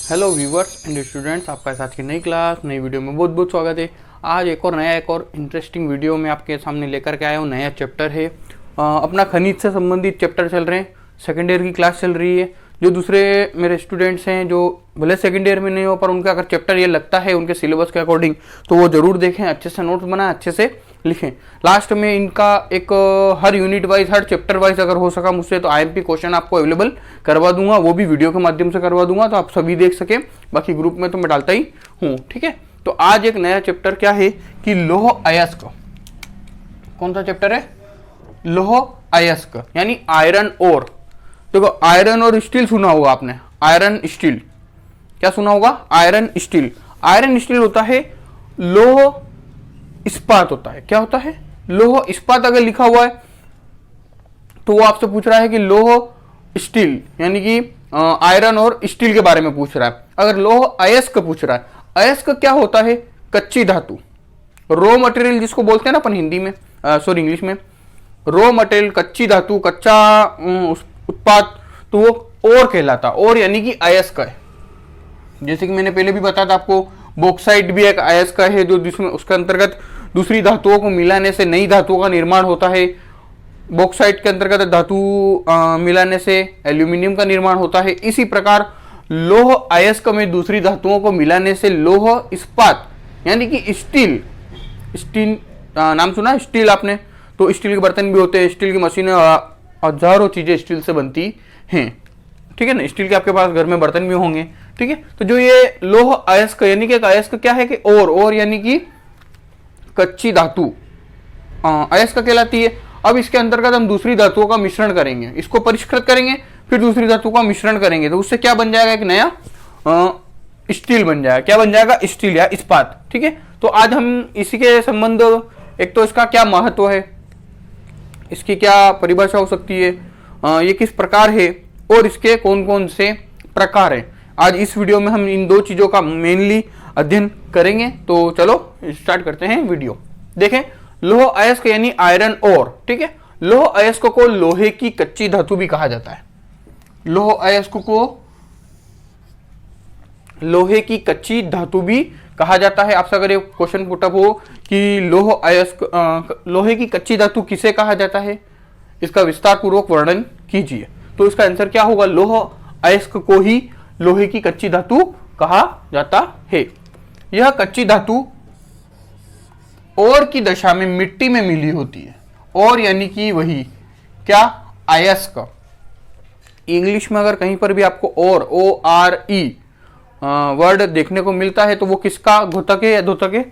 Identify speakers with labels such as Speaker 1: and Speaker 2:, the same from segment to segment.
Speaker 1: Hello viewers and students, आपका साथ की नई क्लास नई वीडियो में बहुत बहुत स्वागत है। आज एक और इंटरेस्टिंग वीडियो में आपके सामने लेकर के आया हूँ। नया चैप्टर है, अपना खनिज से संबंधित चैप्टर चल रहे हैं। सेकेंड ईयर की क्लास चल रही है। जो दूसरे मेरे स्टूडेंट्स हैं जो भले सेकेंड ईयर में नहीं हो, पर उनका अगर चैप्टर ये लगता है उनके सिलेबस के अकॉर्डिंग, तो वो जरूर देखें, अच्छे से नोट्स बनाएं, अच्छे से लिखें। लास्ट में इनका एक हर यूनिट वाइज, हर चैप्टर वाइज अगर हो सका मुझसे तो आईएमपी क्वेश्चन आपको अवेलेबल करवा दूंगा, वो भी वीडियो के माध्यम से करवा दूंगा, तो आप सभी देख सके। बाकी ग्रुप में तो मैं डालता ही हूँ, ठीक है। तो आज एक नया चैप्टर क्या है कि लौह अयस्क। कौन सा चैप्टर है? लौह अयस्क यानी आयरन ओर। देखो, आयरन और स्टील सुना होगा आपने, आयरन स्टील। क्या सुना होगा? Iron steel. आयरन स्टील होता है लौह इस्पात होता है। क्या होता है? लौह इस्पात। अगर लिखा हुआ है तो वो आपसे पूछ रहा है कि लौह स्टील यानी कि आयरन और स्टील के बारे में पूछ रहा है। अगर लौह अयस्क पूछ रहा है, अयस्क क्या होता है? कच्ची धातु, रॉ मटेरियल जिसको बोलते हैं ना अपन हिंदी में, सॉरी इंग्लिश में, रॉ मटेरियल, कच्ची धातु, कच्चा उत्पाद, तो वो और कहलाता। और यानी कि अयस्क है। जैसे कि मैंने पहले भी बताया था आपको, बॉक्साइट भी एक अयस्क है, जो जिसमें उसके अंतर्गत दूसरी धातुओं को मिलाने से नई धातुओं का निर्माण होता है। बॉक्साइट के अंतर्गत धातु मिलाने से एल्यूमिनियम का निर्माण होता है। इसी प्रकार लौह अयस्क में दूसरी धातुओं को मिलाने से लौह इस्पात यानी कि स्टील। स्टील नाम सुना है? स्टील आपने? तो स्टील के बर्तन भी होते हैं, स्टील की मशीनें, हजारों चीजें स्टील से बनती हैं, ठीक है ना। स्टील के आपके पास घर में बर्तन भी होंगे, ठीक है। तो जो ये लौह अयस्क यानी कि अयस्क क्या है कि और यानी कि कच्ची धातु अयस्क कहलाती है। अब इसके अंतर्गत हम दूसरी धातुओं का मिश्रण करेंगे, इसको परिष्कृत करेंगे, फिर दूसरी धातु का मिश्रण करेंगे, तो उससे क्या बन जाएगा? एक नया स्टील बन जाएगा। क्या बन जाएगा? स्टील या इस्पात, ठीक है। तो आज हम इसी के संबंध, एक तो इसका क्या महत्व है, इसकी क्या परिभाषा हो सकती है, ये किस प्रकार है, और इसके कौन कौन से प्रकार हैं, आज इस वीडियो में हम इन दो चीजों का मेनली अध्ययन करेंगे। तो चलो स्टार्ट करते हैं वीडियो। देखें, लौह अयस्क यानी आयरन ओर, ठीक है। लौह अयस्क को लोहे की कच्ची धातु भी कहा जाता है। लौह अयस्क को लोहे की कच्ची धातु भी कहा जाता है। आपसे अगर ये क्वेश्चन पुटअप हो कि लौह अयस्क, लोहे की कच्ची धातु किसे कहा जाता है, इसका विस्तार पूर्वक वर्णन कीजिए। तो इसका आंसर क्या होगा? लौह अयस्क को ही लोहे की कच्ची धातु कहा जाता है। यह कच्ची धातु और की दशा में मिट्टी में मिली होती है। और यानी कि वही क्या? अयस्क। इंग्लिश में अगर कहीं पर भी आपको और ORE वर्ड देखने को मिलता है तो वो किसका घोतक है या द्योतक है?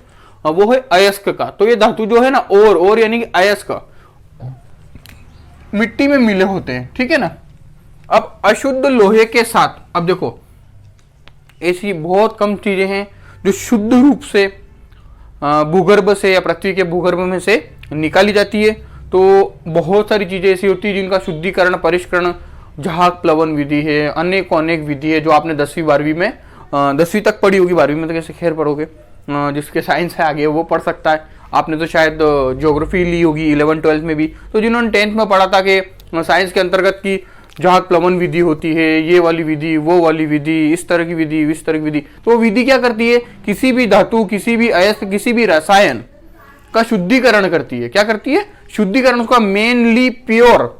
Speaker 1: वो है अयस्क का। तो ये धातु जो है ना, और यानी कि अयस्क, मिट्टी में मिले होते हैं, ठीक है ना। अब अशुद्ध लोहे के साथ, अब देखो ऐसी बहुत कम चीजें हैं जो शुद्ध रूप से भूगर्भ से या पृथ्वी के भूगर्भ में से निकाली जाती है। तो बहुत सारी चीजें ऐसी होती है जिनका शुद्धिकरण, परिष्करण, जहाज प्लवन विधि है, अनेक विधि है, जो आपने 10वीं 12वीं में 10वीं तक पढ़ी होगी, 12वीं में तो कैसे खैर पढ़ोगे, जिसके साइंस है आगे वो पढ़ सकता है। आपने तो शायद ज्योग्राफी ली होगी 11 12 में भी। तो जिन्होंने 10th में पढ़ा था कि साइंस के अंतर्गत की जहाज प्लवन विधि होती है, ये वाली विधि, वो वाली विधि, इस तरह की विधि, इस तरह की विधि, तो वो विधि क्या करती है? किसी भी धातु, किसी भी अयस्क, किसी भी रसायन का शुद्धिकरण करती है। क्या करती है? शुद्धिकरण। उसका मेनली प्योर,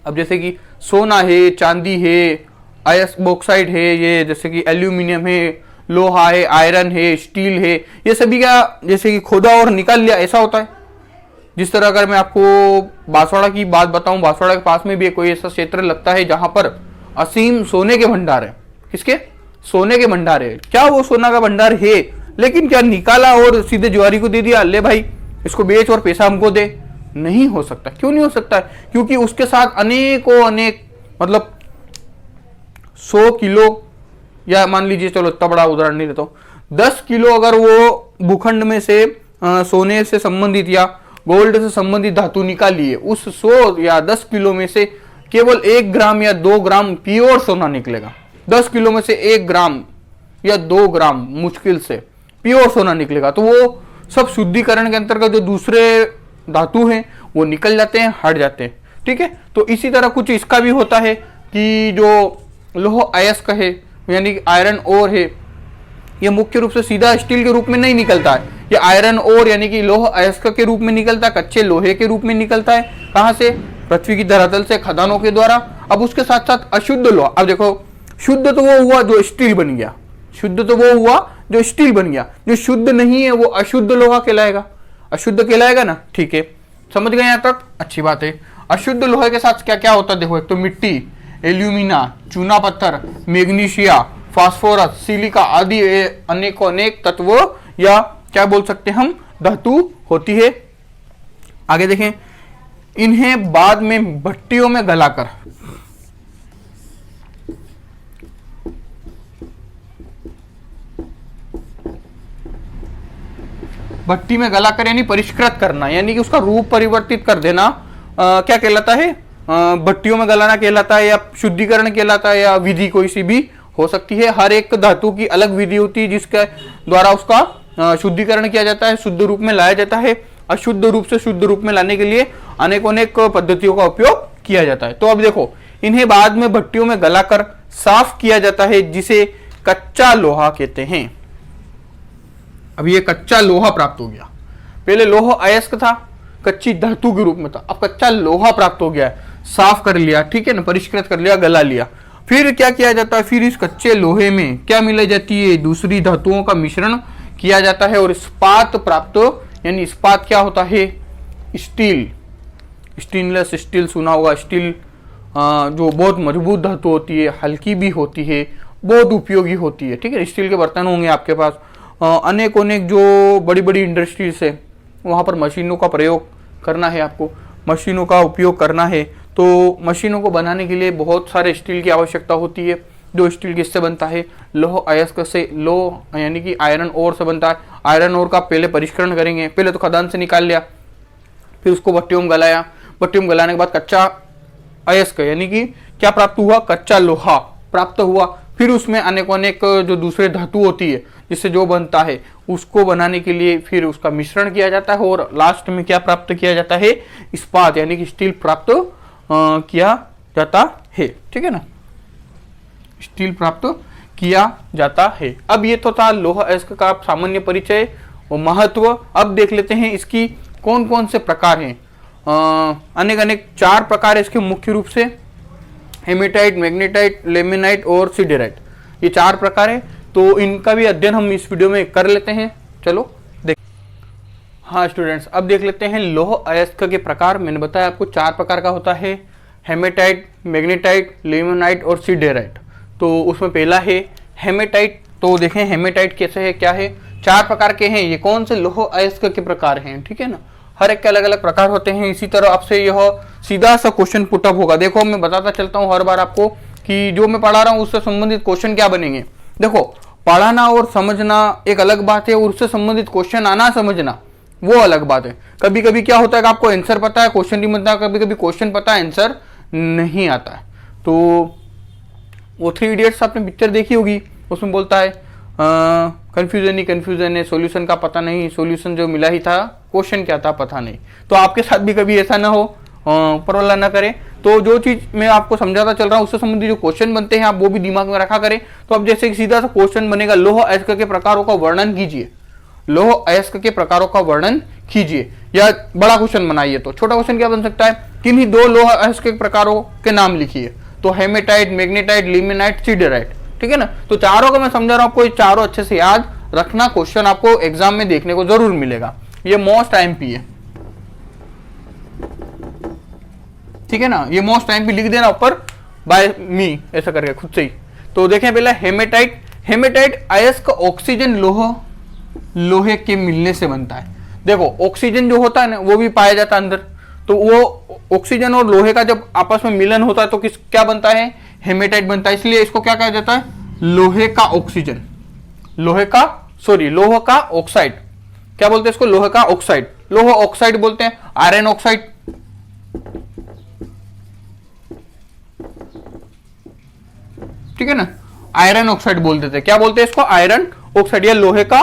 Speaker 1: अब जैसे कि सोना है, चांदी है, अयस्क बॉक्साइट है, ये जैसे कि एल्यूमिनियम है, लोहा है, आयरन है, स्टील है, ये सभी का जैसे कि खोदा और निकाल लिया, ऐसा होता है। जिस तरह अगर मैं आपको बांसवाड़ा की बात बताऊं, बांसवाड़ा के पास में भी कोई ऐसा क्षेत्र लगता है जहां पर असीम सोने के भंडार है। किसके? सोने के भंडार है। क्या वो सोना का भंडार है, लेकिन क्या निकाला और सीधे जुआरी को दे दिया, ले भाई इसको बेच और पैसा हमको दे? नहीं हो सकता। क्यों नहीं हो सकता? क्योंकि उसके साथ अनेक मतलब 100 किलो, या मान लीजिए, चलो इतना बड़ा उदाहरण नहीं देता हूं, 10 किलो अगर वो भूखंड में से सोने से संबंधित या गोल्ड से संबंधित धातु निकाली है, उस 100 या 10 किलो में से केवल 1 ग्राम या 2 ग्राम प्योर सोना निकलेगा। 10 किलो में से 1 ग्राम या 2 ग्राम मुश्किल से प्योर सोना निकलेगा। तो वो सब शुद्धिकरण के अंतर्गत जो दूसरे धातु हैं वो निकल जाते हैं, हट जाते हैं, ठीक है। तो इसी तरह कुछ इसका भी होता है कि जो लौह अयस्क है यानी कि आयरन ओर है, ये मुख्य रूप से सीधा स्टील के रूप में नहीं निकलता है, ये आयरन ओर यानी कि लौह अयस्क के रूप में निकलता है, कच्चे लोहे के रूप में निकलता है। कहाँ से? पृथ्वी की धरातल से, खदानों के द्वारा। अब उसके साथ साथ अशुद्ध लोहा, अब देखो शुद्ध तो वो हुआ जो स्टील बन गया, शुद्ध तो वो हुआ जो स्टील बन गया, जो शुद्ध नहीं है वो अशुद्ध लोहा कहलाएगा, अशुद्ध कहलाएगा ना। ठीक है, समझ गए यहाँ तक? अच्छी बात है। अशुद्ध लोहे के साथ क्या क्या होता है देखो, एक तो मिट्टी, एल्यूमिना, चूना पत्थर, मैग्नीशिया, फास्फोरस, सिलिका आदि अनेकों अनेक तत्व या क्या बोल सकते हैं हम, धातु होती है। आगे देखें, इन्हें बाद में भट्टियों में गलाकर भट्टी में गलाकर यानी परिष्कृत करना, यानी कि उसका रूप परिवर्तित कर देना, क्या कहलाता है? भट्टियों में गलाना कहलाता है, या शुद्धिकरण कहलाता है, या विधि कोई सी भी हो सकती है। हर एक धातु की अलग विधि होती है जिसके द्वारा उसका शुद्धिकरण किया जाता है, शुद्ध रूप में लाया जाता है। अशुद्ध रूप से शुद्ध रूप में लाने के लिए अनेक अनेक पद्धतियों का उपयोग किया जाता है। तो अब देखो, इन्हें बाद में भट्टियों में गलाकर साफ किया जाता है, जिसे कच्चा लोहा कहते हैं। अब ये कच्चा लोहा प्राप्त हो गया, पहले लोह अयस्क था, कच्ची धातु के रूप में था, अब कच्चा लोहा प्राप्त हो गया है, साफ कर लिया, ठीक है ना, परिष्कृत कर लिया, गला लिया। फिर क्या किया जाता है? फिर इस कच्चे लोहे में क्या मिलाई जाती है? दूसरी धातुओं का मिश्रण किया जाता है और इस्पात प्राप्त, यानी इस्पात क्या होता है? स्टील, स्टेनलेस स्टील सुना होगा, स्टील जो बहुत मजबूत धातु होती है, हल्की भी होती है, बहुत उपयोगी होती है। ठीक है, स्टील के बर्तन होंगे आपके पास, अनेक अनेक जो बड़ी बड़ी इंडस्ट्रीज है वहाँ पर मशीनों का प्रयोग करना है, आपको मशीनों का उपयोग करना है, तो मशीनों को बनाने के लिए बहुत सारे स्टील की आवश्यकता होती है। जो स्टील किससे बनता है? लौह अयस्क से, लौह यानी कि आयरन ओर से बनता है। आयरन ओर का पहले परिष्करण करेंगे, पहले तो खदान से निकाल लिया, फिर उसको भट्टियों में गलाया, भट्टियों में गलाने के बाद कच्चा अयस्क यानी कि क्या प्राप्त हुआ? कच्चा लोहा प्राप्त हुआ। फिर उसमें अनेक अनेक जो दूसरे धातु होती है जिससे जो बनता है उसको बनाने के लिए फिर उसका मिश्रण किया जाता है और लास्ट में क्या प्राप्त किया जाता है? इस्पात यानी कि स्टील प्राप्त किया जाता है। ठीक है ना, स्टील प्राप्त किया जाता है। अब ये तो था लौह अयस्क का सामान्य परिचय और महत्व। अब देख लेते हैं इसकी कौन कौन से प्रकार हैं। अनेक अनेक 4 प्रकार है इसके मुख्य रूप से, हेमेटाइट, मैग्नेटाइट, लेमेनाइट और सिडेराइट, ये 4 प्रकार है। तो इनका भी अध्ययन हम इस वीडियो में कर लेते हैं। चलो देख। हाँ स्टूडेंट्स, अब देख लेते हैं लौह अयस्क के प्रकार। मैंने बताया आपको 4 प्रकार का होता है, हेमेटाइट, मैग्नेटाइट, लेमेनाइट और सिडेराइट। तो उसमें पहला है हेमेटाइट। तो देखें हेमेटाइट कैसे है, क्या है? 4 प्रकार के हैं। ये कौन से लौह अयस्क के प्रकार हैं? ठीक है ना, हर एक के अलग अलग प्रकार होते हैं। इसी तरह आपसे यह सीधा सा क्वेश्चन पुटअप होगा। देखो मैं बताता चलता हूँ हर बार आपको कि जो मैं पढ़ा रहा हूँ उससे संबंधित क्वेश्चन क्या बनेंगे। देखो, पढ़ाना और समझना एक अलग बात है और उससे संबंधित क्वेश्चन आना समझना वो अलग बात है। कभी कभी क्या होता है कि आपको आंसर पता है, क्वेश्चन नहीं बनता, कभी कभी क्वेश्चन पता है, आंसर नहीं आता है। तो वो 3 इडियट्स आपने पिक्चर देखी होगी, उसमें बोलता है कंफ्यूजन ही कंफ्यूजन है, सॉल्यूशन का पता नहीं, सॉल्यूशन जो मिला ही था, क्वेश्चन क्या था पता नहीं। तो आपके साथ भी कभी ऐसा ना हो, ऊपर वाला ना करे। तो जो चीज मैं आपको समझाता चल रहा हूँ उससे संबंधित जो क्वेश्चन बनते हैं आप वो भी दिमाग में रखा करें। तो अब जैसे सीधा सा क्वेश्चन बनेगा, लौह अयस्क के प्रकारों का वर्णन कीजिए, लौह अयस्क के प्रकारों का वर्णन कीजिए। या बड़ा क्वेश्चन बनाइए तो छोटा क्वेश्चन क्या बन सकता है, किन्हीं 2 लौह अयस्क के प्रकारों के नाम लिखिए। तो हेमेटाइट, मैग्नेटाइट, लिमेनाइट, सिडेराइट। ठीक है ना, तो चारों को मैं समझा रहा हूँ, आपको ये चारों अच्छे से याद रखना। क्वेश्चन आपको एग्जाम में देखने को जरूर मिलेगा, ये मोस्ट आईएमपी है। ठीक है ना, ये मोस्ट आईएमपी लिख देना ऊपर बाय मी ऐसा करके खुद से ही। तो देखें पहले हेमेटाइट। हेमेटाइट अयस्क ऑक्सीजन लोहे के मिलने से बनता है। देखो ऑक्सीजन जो होता है ना वो भी पाया जाता है अंदर, तो वो ऑक्सीजन और लोहे का जब आपस में मिलन होता है तो क्या बनता है? हेमेटाइट बनता है। इसलिए इसको क्या कहा जाता है? लोहे का ऑक्सीजन, लोह का ऑक्साइड। क्या बोलते हैं इसको? लोहे का ऑक्साइड, लोह ऑक्साइड बोलते हैं। आयरन ऑक्साइड, ठीक है ना, आयरन ऑक्साइड बोल देते हैं। क्या बोलते हैं इसको? आयरन ऑक्साइड या लोहे का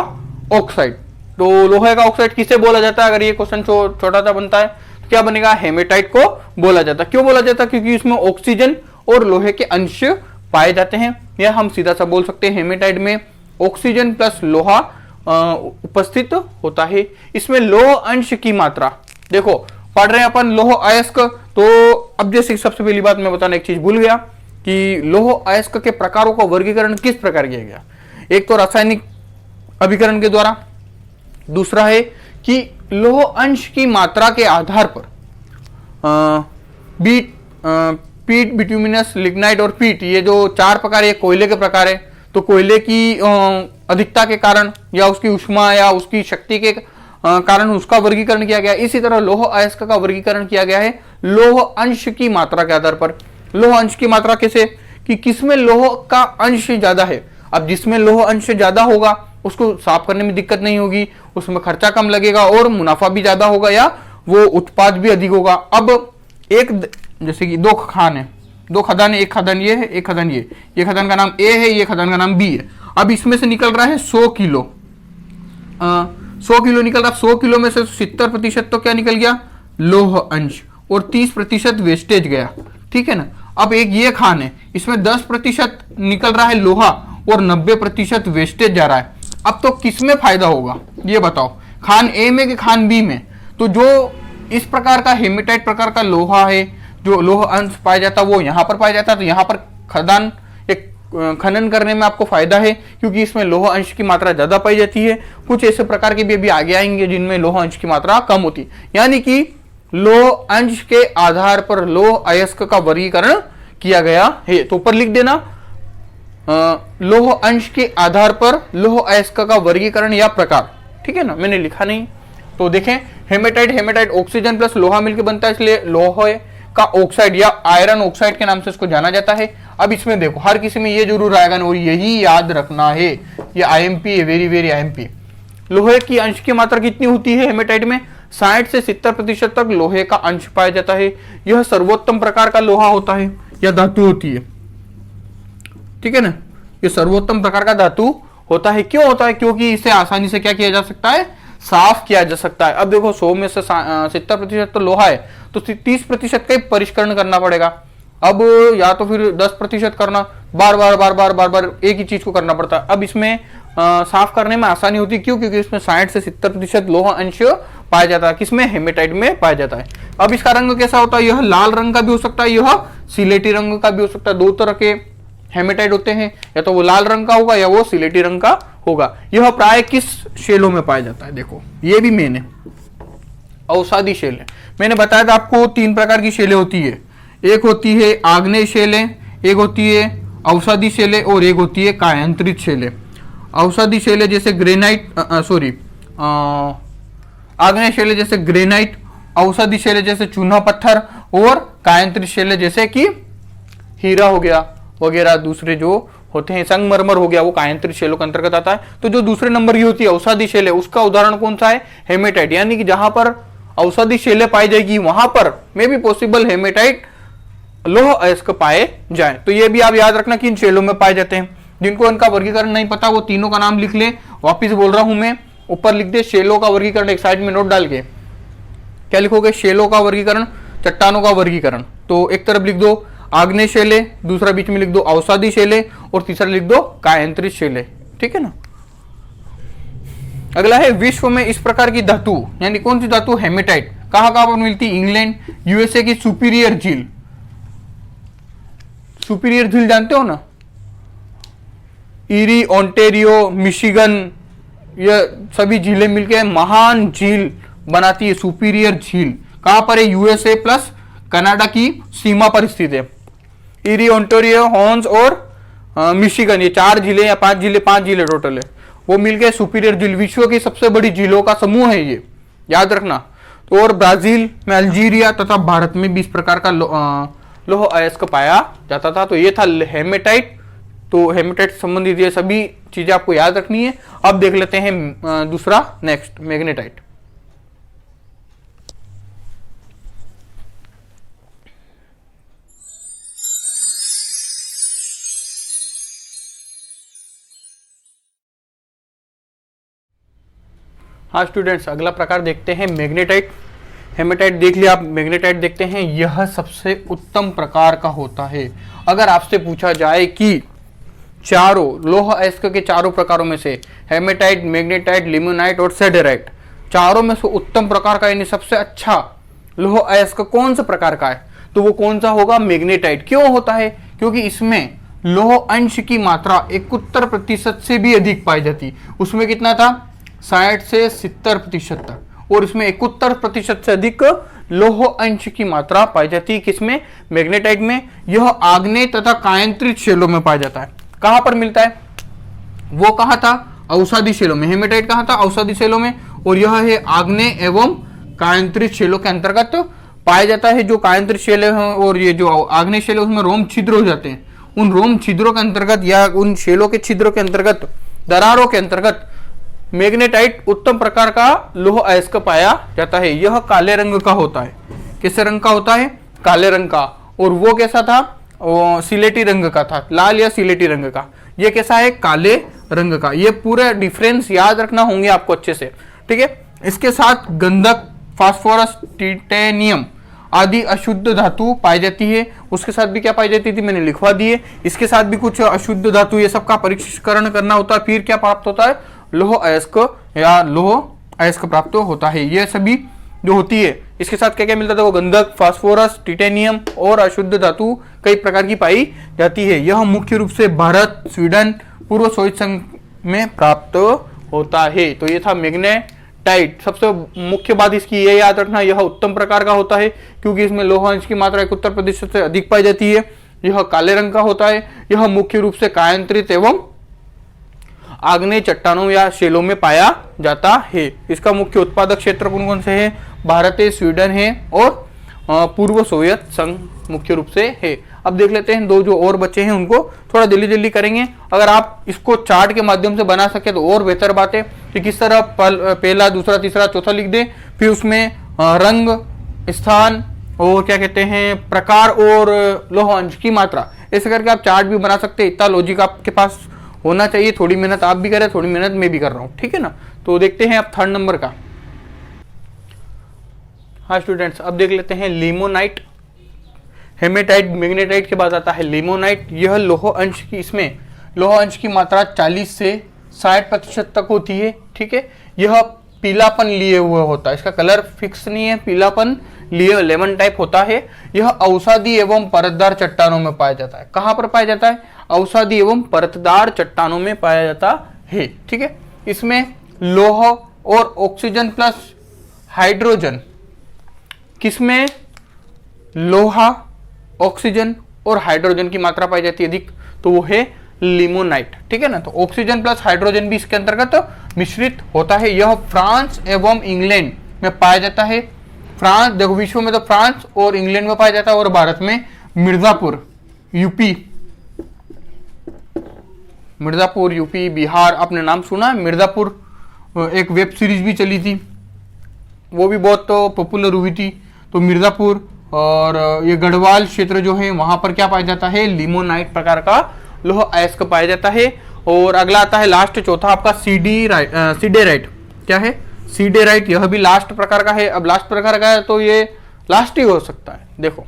Speaker 1: ऑक्साइड। तो लोहे का ऑक्साइड किसे बोला जाता है? अगर ये क्वेश्चन छोटा सा बनता है तो क्या बनेगा? हेमेटाइट को बोला जाता है। क्यों बोला जाता है? क्योंकि इसमें ऑक्सीजन और लोहे के अंश पाए जाते हैं, या हम सीधा सा बोल सकते हैं हेमेटाइट में ऑक्सीजन प्लस लोहा उपस्थित होता है। इसमें लौह अंश की मात्रा देखो, पढ़ रहे हैं अपन लौह अयस्क, तो अब जैसे सबसे पहली बात मैं बताना एक चीज भूल गया कि लौह अयस्क के प्रकारों का वर्गीकरण किस प्रकार किया गया। एक तो रासायनिक अभिकरण के द्वारा, दूसरा है कि लौह अंश की मात्रा के आधार पर पीट, बिट्यूमिनस, लिग्नाइट और पीट, ये जो चार प्रकार, ये कोयले के प्रकार है। तो कोयले की अधिकता के कारण या उसकी उष्मा या उसकी शक्ति के कारण उसका वर्गीकरण किया गया। इसी तरह लौह अयस्क का वर्गीकरण किया गया है लौह अंश की मात्रा के आधार पर। लौह अंश की मात्रा कैसे, कि किसमें लौह का अंश ज्यादा है। अब जिसमें लौह अंश ज्यादा होगा उसको साफ करने में दिक्कत नहीं होगी, उसमें खर्चा कम लगेगा और मुनाफा भी ज्यादा होगा, या वो उत्पाद भी अधिक होगा। अब एक जैसे कि दो खान है, दो खदान है, एक खदान ये है, एक खदान ये खदान का नाम ए है, ये खदान का नाम बी है। अब इसमें से निकल रहा है 100 किलो, 100 किलो निकल रहा है। 100 किलो में से 70% तो क्या निकल गया, लौह अंश, और 30% वेस्टेज गया, ठीक है ना। अब एक ये खान है, इसमें 10% निकल रहा है लोहा और 90% वेस्टेज जा रहा है। अब तो किसमें फायदा होगा ये बताओ, खान ए में कि खान बी में। तो जो इस प्रकार का हेमेटाइट प्रकार का लोहा है, जो लोह अंश पाया जाता है वो यहाँ पर पाया जाता है। तो यहाँ पर खदान एक खनन करने में आपको फायदा है, क्योंकि इसमें लोह अंश की मात्रा ज्यादा पाई जाती है। कुछ ऐसे प्रकार के भी अभी आगे आएंगे जिनमें लोह अंश की मात्रा कम होती है। यानी कि लोह अंश के आधार पर लोह अयस्क का वर्गीकरण किया गया है। तो ऊपर लिख देना, लोह अंश के आधार पर लोह अयस्क का वर्गीकरण या प्रकार, ठीक है ना, मैंने लिखा नहीं। तो देखें, हेमेटाइट ऑक्सीजन प्लस लोहा मिलकर बनता है, इसलिए लोहे का ऑक्साइड या आयरन ऑक्साइड के नाम से इसको जाना जाता है। अब इसमें देखो, हर किसी में ये जरूर आएगा और यही याद रखना है, ये आईएमपी है, वेरी वेरी आईएमपी। लोहे की अंश की मात्रा कितनी होती है हेमेटाइट में, 60 से 70% तक लोहे का अंश पाया जाता है। यह सर्वोत्तम प्रकार का लोहा होता है या धातु होती है, ठीक है ना, ये सर्वोत्तम प्रकार का धातु होता है। क्यों होता है, क्योंकि इसे आसानी से क्या किया जा सकता है, साफ किया जा सकता है। अब देखो 100 में से 70% तो लोहा है, तो 30% का परिष्करण करना पड़ेगा। अब या तो फिर 10% करना, बार बार एक ही चीज को करना पड़ता है। अब इसमें साफ करने में आसानी होती है, क्यों, क्योंकि इसमें 60 से 70% लोहा अंश पाया जाता है। किसमें, हेमेटाइट में पाया जाता है। अब इसका रंग कैसा होता है, यह लाल रंग का भी हो सकता है, यह सिलेटी रंग का भी हो सकता है। दो तरह के हेमेटाइट होते हैं, या तो वो लाल रंग का होगा या वो सिलेटी रंग का होगा। यह प्राय किस शैलों में पाया जाता है, देखो ये भी मैंने अवसादी शैल है। मैंने बताया था आपको 3 प्रकार की शैलें होती है, एक होती है आग्नेय शैलें, एक होती है अवसादी शैलें और एक होती है कायांतरित शैलें। अवसादी शैलें जैसे ग्रेनाइट, आग्नेय शैलें जैसे ग्रेनाइट, अवसादी शैलें जैसे चूना पत्थर, और कायांतरित शैलें जैसे कि हीरा हो गया वगैरह, दूसरे जो होते हैं संगमरमर हो गया, वो कायांतरित शैलों के अंतर्गत आता है। तो जो दूसरे नंबर की होती है अवसादी शैलें, उसका उदाहरण कौन सा है, हेमेटाइट। यानी कि जहां पर अवसादी शैलें पाई जाएगी वहां पर मे भी पॉसिबल हेमेटाइट लोह अयस्क पाए जाए। तो ये भी आप याद रखना कि इन शैलों में पाए जाते हैं। जिनको इनका वर्गीकरण नहीं पता वो तीनों का नाम लिख ले, वापिस बोल रहा हूं मैं, ऊपर लिख दे शैलों का वर्गीकरण, एक साइड में नोट डाल के क्या लिखोगे, शैलों का वर्गीकरण, चट्टानों का वर्गीकरण। तो एक तरफ लिख दो आग्नेय शैलें, दूसरा बीच में लिख दो अवसादी शैलें, और तीसरा लिख दो कायांतरित शैलें, ठीक है ना। अगला है विश्व में इस प्रकार की धातु, यानी कौन सी धातु, हेमेटाइट, कहां पर मिलती, इंग्लैंड, यूएसए की सुपीरियर झील। सुपीरियर झील जानते हो ना, ईरी, ओंटेरियो, मिशिगन, ये सभी झीलें मिलकर महान झील बनाती है सुपीरियर झील। कहां पर है, यूएसए प्लस कनाडा की सीमा पर स्थित है। ईरी, ओंटेरियो, हॉर्न्स और मिशिगन, ये 4 झीलें या 5 झीलें टोटल है, वो मिलकर सुपीरियर झील, विश्व की सबसे बड़ी झीलों का समूह है ये, याद रखना। तो और ब्राजील में, अल्जीरिया तथा भारत में भी इस प्रकार का लोह अयस्क पाया जाता था। तो ये था हेमेटाइट। तो हेमेटाइट संबंधित ये सभी चीजें आपको याद रखनी है। अब देख लेते हैं दूसरा, नेक्स्ट मैग्नेटाइट। हाँ स्टूडेंट्स, अगला प्रकार देखते हैं मैग्नेटाइट। हेमेटाइट देख लिया आप, मैग्नेटाइट देखते हैं, यह सबसे उत्तम प्रकार का होता है। अगर आपसे पूछा जाए कि चारों लोह अयस्क के चारों प्रकारों में से हेमेटाइट, मैग्नेटाइट, लिमोनाइट और सेडेराइट, चारों में से उत्तम प्रकार का यानी सबसे अच्छा लोह अयस्क कौन सा प्रकार का है, तो वो कौन सा होगा? मैग्नेटाइट। क्यों होता है? क्योंकि इसमें लोह अंश की मात्रा 71% से भी अधिक पाई जाती। उसमें कितना था? 60 से 70% तक, और इसमें 71% से अधिक लोह अंश की मात्रा पाई जाती है। किसमें? मैग्नेटाइट में। यह आग्नेय तथा कायांतरित शैलों में पाया जाता है। कहां पर मिलता है? वो कहा था? औषधि शैलों में। हेमेटाइट कहां था? औषधि शैलों में। और यह है आग्नेय एवं कायांतरित शैलों के अंतर्गत पाया जाता है। जो कायांतरित शैल है और ये जो आग्नेय शैल है उसमें रोम छिद्र हो जाते हैं। उन रोम छिद्रों के अंतर्गत या उन शैलों के छिद्रों के अंतर्गत, दरारों के अंतर्गत मैग्नेटाइट उत्तम प्रकार का लोह अयस्क पाया जाता है। यह काले रंग का होता है। किस रंग का होता है? काले रंग का। और वो कैसा था? सिलेटी रंग का था, लाल या सिलेटी रंग का। ये कैसा है? काले रंग का। ये पूरा डिफरेंस याद रखना होंगे आपको अच्छे से, ठीक है। इसके साथ गंधक, फास्फोरस, टिटेनियम आदि अशुद्ध धातु पाई जाती है। उसके साथ भी क्या पाई जाती थी? मैंने लिखवा दिए। इसके साथ भी कुछ अशुद्ध धातु, ये सब का परीक्षण करना होता है। फिर क्या प्राप्त होता है? लोह अयस्क या लोह अयस्क प्राप्त होता है। ये सभी जो होती है, इसके साथ क्या क्या मिलता था? वो गंधक, फास्फोरस, टिटेनियम और अशुद्ध धातु कई प्रकार की पाई जाती है। यह मुख्य रूप से भारत, स्वीडन, पूर्व सोवियत संघ में प्राप्त होता है। तो ये था मैग्नेटाइट। सबसे मुख्य बात इसकी ये याद रखना, यह उत्तम प्रकार का होता है क्योंकि इसमें लोह अंश की मात्रा 71% से अधिक पाई जाती है। यह काले रंग का होता है। यह मुख्य रूप से कायांतरित एवं आग्नेय चट्टानों या शैलों में पाया जाता है। इसका मुख्य उत्पादक क्षेत्र कौन कौन से है? भारत है, स्वीडन है और पूर्व सोवियत संघ मुख्य रूप से है। अब देख लेते हैं दो जो और बच्चे हैं उनको थोड़ा जल्दी जल्दी करेंगे। अगर आप इसको चार्ट के माध्यम से बना सके तो और बेहतर बात है कि किस तरह पहला, दूसरा, तीसरा, चौथा लिख दे, फिर उसमें रंग, स्थान और क्या कहते हैं प्रकार और लोह अंश की मात्रा, ऐसे करके आप चार्ट भी बना सकते हैं। इतना लॉजिक आपके पास होना चाहिए। थोड़ी मेहनत आप भी करें, थोड़ी मेहनत मैं भी कर रहा हूँ, ठीक है ना। तो देखते हैं अब थर्ड नंबर का। हाँ स्टूडेंट्स, अब देख लेते हैं लिमोनाइट। हेमेटाइट, मैग्नेटाइट के बाद आता है लिमोनाइट। यह लोह अंश की, इसमें लोह अंश की मात्रा 40 से 60% तक होती है, ठीक है। यह पीलापन लिए हुए होता है। इसका कलर फिक्स नहीं है, पीलापन लिए लेमन टाइप होता है। यह औषधि एवं परतदार चट्टानों में पाया जाता है। कहां पर पाया जाता है? औषधि एवं परतदार चट्टानों में पाया जाता है, ठीक है। इसमें लोह और ऑक्सीजन प्लस हाइड्रोजन, किसमें? लोहा, ऑक्सीजन और हाइड्रोजन की मात्रा पाई जाती है अधिक, तो वो है लिमोनाइट, ठीक है ना। तो ऑक्सीजन प्लस हाइड्रोजन भी इसके अंतर्गत मिश्रित होता है। यह फ्रांस एवं इंग्लैंड में पाया जाता है। फ्रांस, देखो विश्व में तो फ्रांस और इंग्लैंड में पाया जाता है और भारत में मिर्जापुर, यूपी, मिर्जापुर, यूपी, बिहार, आपने नाम सुना है मिर्जापुर? एक वेब सीरीज भी चली थी, वो भी बहुत पॉपुलर हुई थी। तो मिर्जापुर और ये गढ़वाल क्षेत्र जो है वहां पर क्या पाया जाता है? लिमोनाइट प्रकार का लोह अयस्क पाया जाता है। और अगला आता है लास्ट, चौथा आपका सीडेराइट। क्या है? सीडेराइट। यह भी लास्ट प्रकार का है। अब लास्ट प्रकार का है तो ये लास्ट ही हो सकता है। देखो,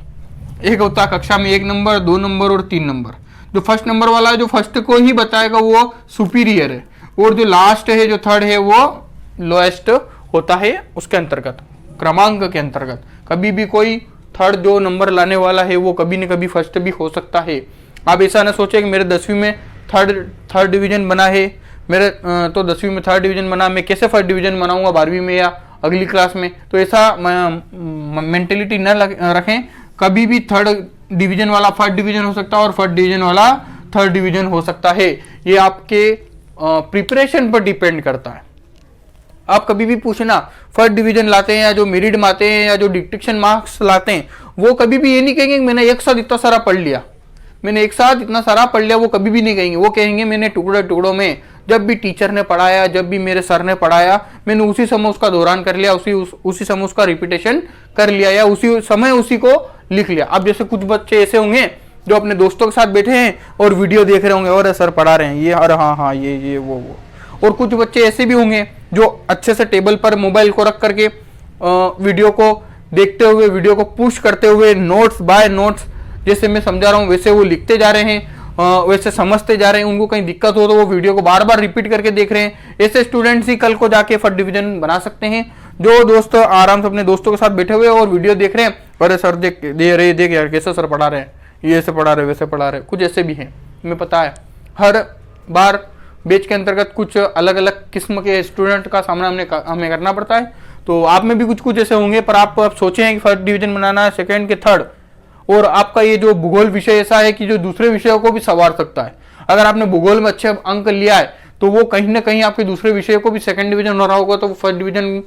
Speaker 1: एक होता है कक्षा में 1 नंबर, 2 नंबर और 3 नंबर। जो फर्स्ट नंबर वाला है, जो फर्स्ट को ही बताएगा वो सुपीरियर है, और जो लास्ट है, जो थर्ड है, वो लोएस्ट होता है उसके अंतर्गत, क्रमांक के अंतर्गत। कभी भी कोई थर्ड जो नंबर लाने वाला है वो कभी न कभी फर्स्ट भी हो सकता है। आप ऐसा ना सोचे कि मेरे 10वीं में थर्ड डिवीजन बना है, मेरे तो 10वीं में थर्ड डिवीजन बना, मैं कैसे फर्स्ट डिवीजन बनाऊंगा 12वीं में या अगली क्लास में। तो ऐसा मेंटेलिटी न रखें। कभी भी थर्ड डिवीजन वाला फर्स्ट डिवीजन हो सकता है और फर्स्ट डिवीजन वाला थर्ड डिवीजन हो सकता है। ये आपके प्रिपरेशन पर डिपेंड करता है। आप कभी भी पूछना, फर्स्ट डिवीजन लाते हैं या जो मेरिट में आते हैं या जो डिक्टेशन मार्क्स लाते हैं, वो कभी भी ये नहीं कहेंगे मैंने एक साथ इतना सारा पढ़ लिया, मैंने एक साथ इतना सारा पढ़ लिया। वो कभी भी नहीं कहेंगे। वो कहेंगे मैंने टुकड़े टुकड़ों में, जब भी टीचर ने पढ़ाया, जब भी मेरे सर ने पढ़ाया, मैंने उसी समय उसका दौरान कर लिया, उसी समय उसका रिपीटेशन कर लिया या उसी समय उसी को लिख लिया। अब जैसे कुछ बच्चे ऐसे होंगे जो अपने दोस्तों के साथ बैठे हैं और वीडियो देख रहे होंगे, और सर पढ़ा रहे हैं ये, अरे हाँ ये वो। और कुछ बच्चे ऐसे भी होंगे जो अच्छे से टेबल पर मोबाइल को रख करके वीडियो को देखते हुए, वीडियो को पुश करते हुए, नोट्स बाय नोट्स जैसे मैं समझा रहा हूँ वैसे वो लिखते जा रहे हैं, वैसे समझते जा रहे हैं। उनको कहीं दिक्कत हो तो वो वीडियो को बार बार रिपीट करके देख रहे हैं। ऐसे स्टूडेंट्स ही कल को जाके फर्स्ट डिवीजन बना सकते हैं। जो दोस्त आराम से अपने दोस्तों के साथ बैठे हुए और वीडियो देख रहे हैं, अरे सर देख यार कैसे सर पढ़ा रहे हैं, ये ऐसे पढ़ा रहे वैसे पढ़ा रहे, कुछ ऐसे भी हैं, हमें पता है। हर बार बैच के अंतर्गत कुछ अलग अलग किस्म के स्टूडेंट का सामना हमें करना पड़ता है। तो आप में भी कुछ कुछ ऐसे होंगे, पर आप सोचे हैं कि फर्स्ट डिवीजन बनाना है, सेकेंड के थर्ड, और आपका ये जो भूगोल विषय ऐसा है कि जो दूसरे विषयों को भी संवार सकता है। अगर आपने भूगोल में अच्छे अंक लिया है तो वो कहीं ना कहीं आपके दूसरे विषय को भी सेकंड डिवीजन हो रहा होगा तो वो फर्स्ट डिवीजन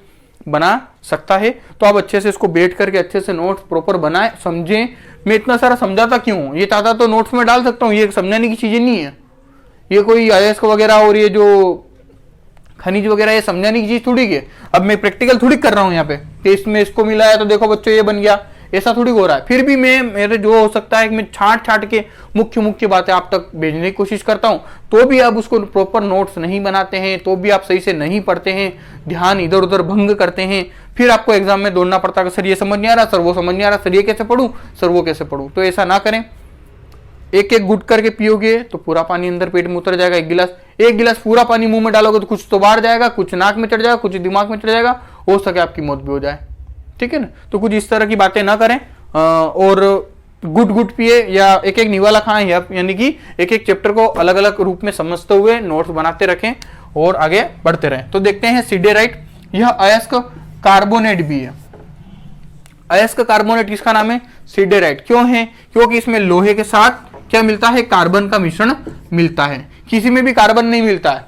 Speaker 1: बना सकता है। तो आप अच्छे से इसको बैठ करके अच्छे से नोट्स प्रॉपर बनाए, समझें। मैं इतना सारा समझाता क्यों हूँ, ये चाहता तो नोट्स में डाल सकता हूँ, ये समझाने की चीजें नहीं है। ये कोई IAS वगैरह और ये जो खनिज वगैरह ये समझाने की चीज थोड़ी है। अब मैं प्रैक्टिकल थोड़ी कर रहा हूँ यहाँ पे कि इसमें इसको मिला है तो देखो बच्चों ये बन गया, ऐसा थोड़ी हो रहा है। फिर भी मैं मेरे जो हो सकता है कि मैं छाट के मुख्य बातें आप तक भेजने की कोशिश करता हूं, तो भी आप उसको प्रॉपर नोट्स नहीं बनाते हैं, तो भी आप सही से नहीं पढ़ते हैं, ध्यान इधर उधर भंग करते हैं। फिर आपको एग्जाम में दौड़ना पड़ता है, सर ये समझ नहीं आ रहा, सर वो समझ नहीं आ रहा, सर ये कैसे पढ़ूं, सर वो कैसे पढ़ूं। तो ऐसा ना करें। एक एक गुट करके पियोगे तो पूरा पानी अंदर पेट में उतर जाएगा। एक गिलास पूरा पानी मुंह में डालोगे तो कुछ तो बाहर जाएगा, कुछ नाक में चढ़ जाएगा, कुछ दिमाग में चढ़ जाएगा, हो सके आपकी मौत भी हो जाए। ठीक है ना। तो कुछ इस तरह की बातें ना करें और गुट पिए या एक एक निवाला खाएं, यानी कि एक एक चैप्टर को अलग अलग रूप में समझते हुए नोट्स बनाते रखें और आगे बढ़ते रहें। तो देखते हैं सिडेराइट, यह अयस्क कार्बोनेट भी है। अयस्क कार्बोनेट किसका नाम है? सिडेराइट। क्यों है? क्योंकि इसमें लोहे के साथ क्या मिलता है? कार्बन का मिश्रण मिलता है। किसी में भी कार्बन नहीं मिलता है,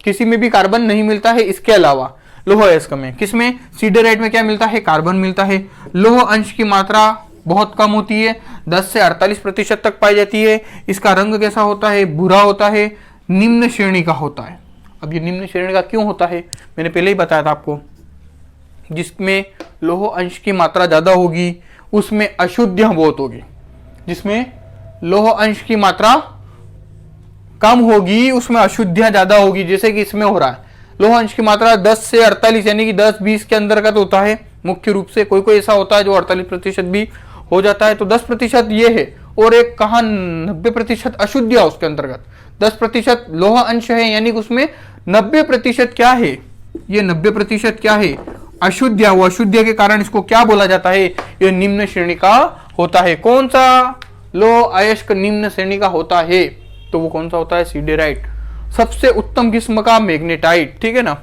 Speaker 1: किसी में भी कार्बन नहीं मिलता है इसके अलावा लोह अयस्क में। किसमें? सिडेराइट में क्या मिलता है? कार्बन मिलता है। लोह अंश की मात्रा बहुत कम होती है, 10 से 48% तक पाई जाती है। इसका रंग कैसा होता है? भूरा होता है, निम्न श्रेणी का होता है। अब ये निम्न श्रेणी का क्यों होता है? मैंने पहले ही बताया था आपको, जिसमें लोह अंश की मात्रा ज्यादा होगी उसमें अशुद्धियां बहुत होगी, जिसमें लोह अंश की मात्रा कम होगी उसमें अशुद्धियां ज्यादा होगी। जैसे कि इसमें हो रहा है, लोह अंश की मात्रा 10 से 48 यानी कि 10-20 के अंदर का तो होता है मुख्य रूप से। कोई कोई ऐसा होता है जो 48% भी हो जाता है। तो 10% ये है, और एक कहा 90% अशुद्धियां उसके अंतर्गत। 10% लोह अंश है यानी कि उसमें 90% क्या है? ये 90% क्या है? अशुद्धियां। वो अशुद्धिया के कारण इसको क्या बोला जाता है? ये निम्न श्रेणी का होता है। कौन सा लोह अयस्क निम्न श्रेणी का होता है? तो वो कौन सा होता है? सिडेराइट। सबसे उत्तम किस्म का मैग्नेटाइट। ठीक है ना।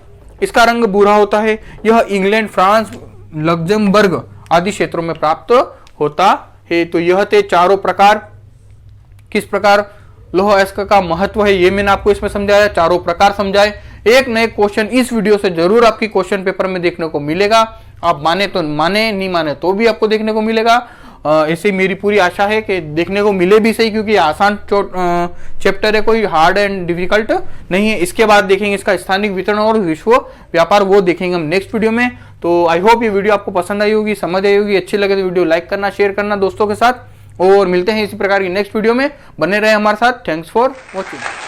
Speaker 1: इसका रंग भूरा होता है। यह इंग्लैंड, फ्रांस, लग्जमबर्ग आदि क्षेत्रों में प्राप्त होता है। तो यह थे चारों प्रकार। किस प्रकार लोह अयस्क का महत्व है ये मैंने आपको इसमें समझाया, चारों प्रकार समझाए। एक नए क्वेश्चन इस वीडियो से जरूर आपकी क्वेश्चन पेपर में देखने को मिलेगा। आप माने तो माने, नहीं माने तो भी आपको देखने को मिलेगा। ऐसे मेरी पूरी आशा है कि देखने को मिले भी सही, क्योंकि आसान चैप्टर है, कोई हार्ड एंड डिफिकल्ट नहीं है। इसके बाद देखेंगे इसका स्थानिक वितरण और विश्व व्यापार, वो देखेंगे हम नेक्स्ट वीडियो में। तो आई होप ये वीडियो आपको पसंद आई होगी, समझ आई होगी। अच्छी लगे तो वीडियो लाइक करना, शेयर करना दोस्तों के साथ, और मिलते हैं इसी प्रकार की नेक्स्ट वीडियो में। बने रहे हमारे साथ। Thanks for watching.